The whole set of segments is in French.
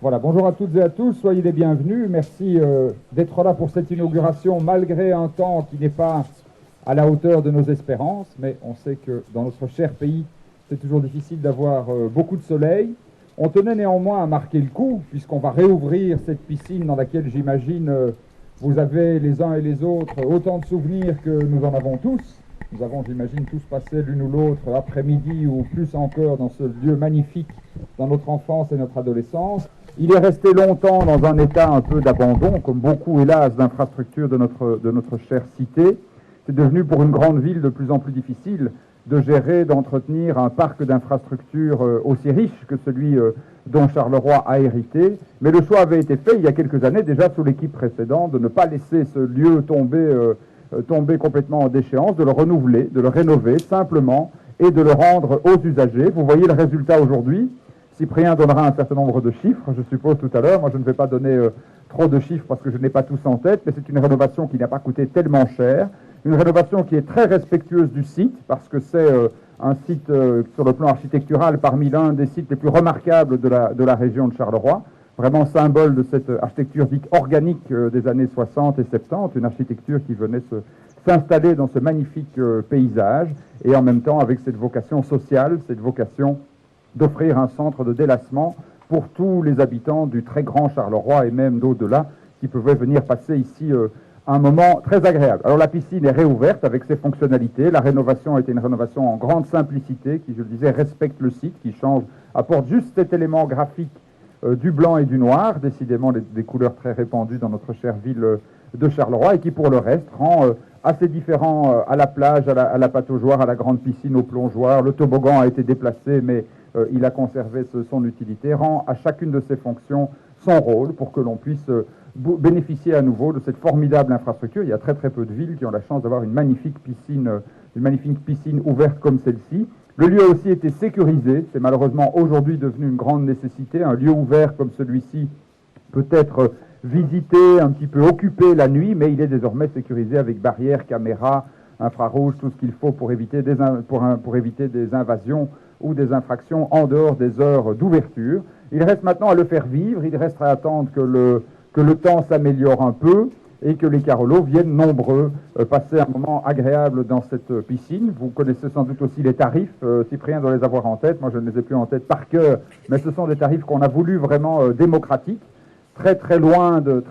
Voilà, bonjour à toutes et à tous, soyez les bienvenus. Merci d'être là pour cette inauguration, malgré un temps qui n'est pas à la hauteur de nos espérances. Mais on sait que dans notre cher pays, c'est toujours difficile d'avoir beaucoup de soleil. On tenait néanmoins à marquer le coup, puisqu'on va réouvrir cette piscine dans laquelle j'imagine vous avez les uns et les autres autant de souvenirs que nous en avons tous. Nous avons, j'imagine, tous passé l'une ou l'autre après-midi ou plus encore dans ce lieu magnifique dans notre enfance et notre adolescence. Il est resté longtemps dans un état un peu d'abandon, comme beaucoup, hélas, d'infrastructures de notre chère cité. C'est devenu pour une grande ville de plus en plus difficile de gérer, d'entretenir un parc d'infrastructures aussi riche que celui dont Charleroi a hérité. Mais le choix avait été fait il y a quelques années, déjà sous l'équipe précédente, de ne pas laisser ce lieu tomber complètement en déchéance, de le renouveler, de le rénover simplement et de le rendre aux usagers. Vous voyez le résultat aujourd'hui. Cyprien donnera un certain nombre de chiffres, je suppose, tout à l'heure. Moi, je ne vais pas donner trop de chiffres parce que je n'ai pas tous en tête, mais c'est une rénovation qui n'a pas coûté tellement cher. Une rénovation qui est très respectueuse du site, parce que c'est un site sur le plan architectural parmi l'un des sites les plus remarquables de la région de Charleroi. Vraiment symbole de cette architecture dite organique des années 60 et 70, une architecture qui venait s'installer dans ce magnifique paysage, et en même temps avec cette vocation sociale, cette vocation d'offrir un centre de délassement pour tous les habitants du très grand Charleroi et même d'au-delà qui pouvaient venir passer ici un moment très agréable. Alors la piscine est réouverte avec ses fonctionnalités. La rénovation a été une rénovation en grande simplicité qui, je le disais, respecte le site, qui change, apporte juste cet élément graphique du blanc et du noir, décidément des couleurs très répandues dans notre chère ville de Charleroi, et qui pour le reste rend assez différent à la plage, à la pataugeoire, à la grande piscine, au plongeoir. Le toboggan a été déplacé, mais il a conservé son utilité, rend à chacune de ses fonctions son rôle pour que l'on puisse bénéficier à nouveau de cette formidable infrastructure. Il y a très très peu de villes qui ont la chance d'avoir une magnifique piscine ouverte comme celle-ci. Le lieu a aussi été sécurisé, c'est malheureusement aujourd'hui devenu une grande nécessité. Un lieu ouvert comme celui-ci peut être visité, un petit peu occupé la nuit, mais il est désormais sécurisé avec barrières, caméras, infrarouges, tout ce qu'il faut pour éviter des invasions ou des infractions en dehors des heures d'ouverture. Il reste maintenant à le faire vivre, il reste à attendre que le temps s'améliore un peu et que les Carolos viennent nombreux passer un moment agréable dans cette piscine. Vous connaissez sans doute aussi les tarifs, Cyprien doit les avoir en tête, moi je ne les ai plus en tête par cœur, mais ce sont des tarifs qu'on a voulu vraiment démocratiques, très loin de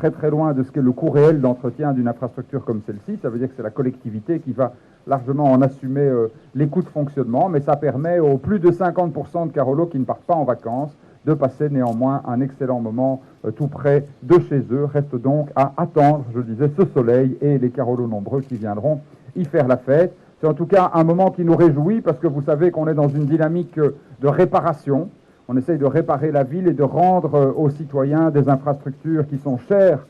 ce qu'est le coût réel d'entretien d'une infrastructure comme celle-ci. Ça veut dire que c'est la collectivité qui va largement en assumer les coûts de fonctionnement, mais ça permet aux plus de 50% de Carolos qui ne partent pas en vacances de passer néanmoins un excellent moment tout près de chez eux. Reste donc à attendre, je le disais, ce soleil et les Carolos nombreux qui viendront y faire la fête. C'est en tout cas un moment qui nous réjouit parce que vous savez qu'on est dans une dynamique de réparation. On essaye de réparer la ville et de rendre aux citoyens des infrastructures qui sont chères,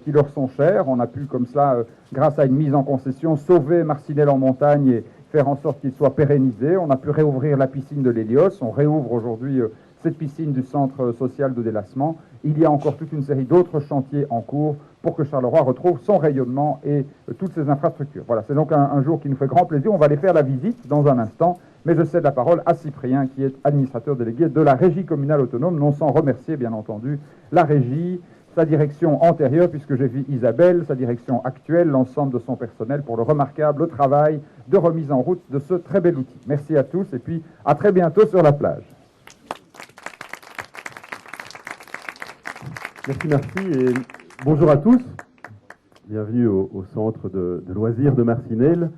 qui leur sont chères. On a pu comme cela, grâce à une mise en concession, sauver Marcinelle en montagne et faire en sorte qu'il soit pérennisé. On a pu réouvrir la piscine de l'Hélios. On réouvre aujourd'hui cette piscine du centre social de délassement. Il y a encore toute une série d'autres chantiers en cours pour que Charleroi retrouve son rayonnement et toutes ses infrastructures. Voilà, c'est donc un jour qui nous fait grand plaisir. On va aller faire la visite dans un instant, mais je cède la parole à Cyprien, qui est administrateur délégué de la régie communale autonome, non sans remercier, bien entendu, la régie, sa direction antérieure, puisque j'ai vu Isabelle, sa direction actuelle, l'ensemble de son personnel pour le remarquable travail de remise en route de ce très bel outil. Merci à tous et puis à très bientôt sur la plage. Merci et bonjour à tous. Bienvenue au centre de loisirs de Marcinelle.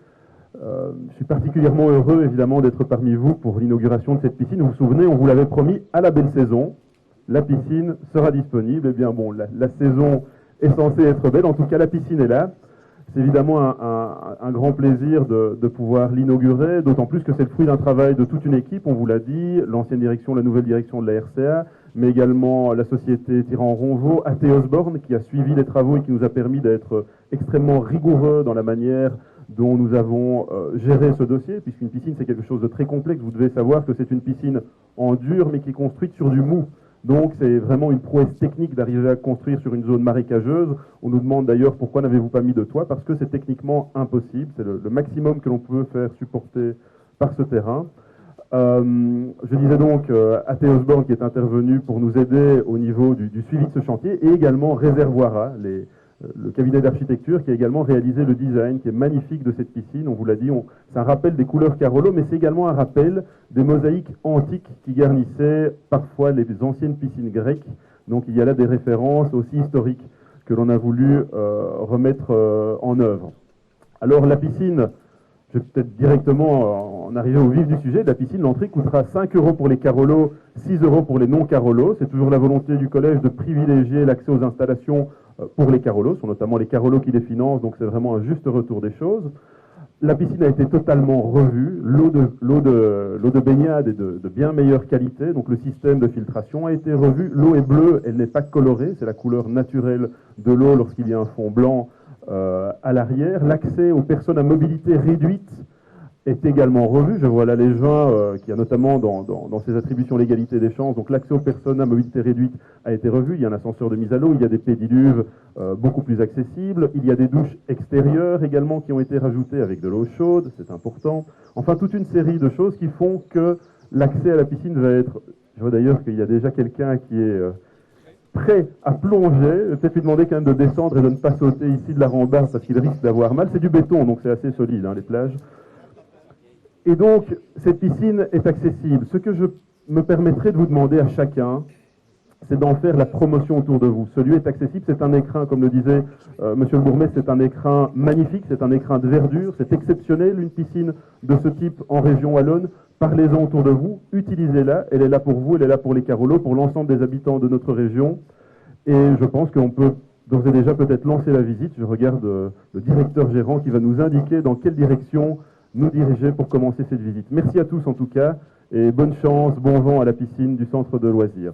Je suis particulièrement heureux évidemment d'être parmi vous pour l'inauguration de cette piscine. Vous vous souvenez, on vous l'avait promis à la belle saison. La piscine sera disponible. Eh bien bon, la saison est censée être belle. En tout cas, la piscine est là. C'est évidemment un grand plaisir de pouvoir l'inaugurer, d'autant plus que c'est le fruit d'un travail de toute une équipe, on vous l'a dit, l'ancienne direction, la nouvelle direction de la RCA, mais également la société Tyran-Ronvaux, AT Osborne, qui a suivi les travaux et qui nous a permis d'être extrêmement rigoureux dans la manière dont nous avons géré ce dossier, puisqu'une piscine c'est quelque chose de très complexe. Vous devez savoir que c'est une piscine en dur, mais qui est construite sur du mou. Donc c'est vraiment une prouesse technique d'arriver à construire sur une zone marécageuse. On nous demande d'ailleurs pourquoi n'avez-vous pas mis de toit, parce que c'est techniquement impossible. C'est le maximum que l'on peut faire supporter par ce terrain. Je disais donc à Théo Osborne qui est intervenu pour nous aider au niveau du suivi de ce chantier, et également Réservoira, le cabinet d'architecture qui a également réalisé le design qui est magnifique de cette piscine. On vous l'a dit, c'est un rappel des couleurs Carolo, mais c'est également un rappel des mosaïques antiques qui garnissaient parfois les anciennes piscines grecques. Donc il y a là des références aussi historiques que l'on a voulu remettre en œuvre. Alors la piscine, je vais peut-être directement en arriver au vif du sujet. La piscine, l'entrée coûtera 5 € pour les Carolos, 6 € pour les non-Carolos. C'est toujours la volonté du collège de privilégier l'accès aux installations pour les Carolos. Ce sont notamment les Carolos qui les financent, donc c'est vraiment un juste retour des choses. La piscine a été totalement revue. L'eau de baignade est de bien meilleure qualité, donc le système de filtration a été revu. L'eau est bleue, elle n'est pas colorée, c'est la couleur naturelle de l'eau lorsqu'il y a un fond blanc à l'arrière. L'accès aux personnes à mobilité réduite est également revu. Je vois là les joints qui a notamment dans ses attributions l'égalité des chances. Donc l'accès aux personnes à mobilité réduite a été revu. Il y a un ascenseur de mise à l'eau, il y a des pédiluves beaucoup plus accessibles. Il y a des douches extérieures également qui ont été rajoutées avec de l'eau chaude, c'est important. Enfin, toute une série de choses qui font que l'accès à la piscine va être... Je vois d'ailleurs qu'il y a déjà quelqu'un qui est prêt à plonger. Je vais peut-être lui demander quand même de descendre et de ne pas sauter ici de la rambarde parce qu'il risque d'avoir mal. C'est du béton, donc c'est assez solide, hein, les plages. Et donc, cette piscine est accessible. Ce que je me permettrai de vous demander à chacun, c'est d'en faire la promotion autour de vous. Ce lieu est accessible, c'est un écrin, comme le disait Monsieur le bourgmestre, c'est un écrin magnifique, c'est un écrin de verdure, c'est exceptionnel, une piscine de ce type en région wallonne. Parlez-en autour de vous, utilisez-la, elle est là pour vous, elle est là pour les Carolos, pour l'ensemble des habitants de notre région. Et je pense qu'on peut d'ores et déjà peut-être lancer la visite. Je regarde le directeur gérant qui va nous indiquer dans quelle direction nous diriger pour commencer cette visite. Merci à tous en tout cas, et bonne chance, bon vent à la piscine du centre de loisirs.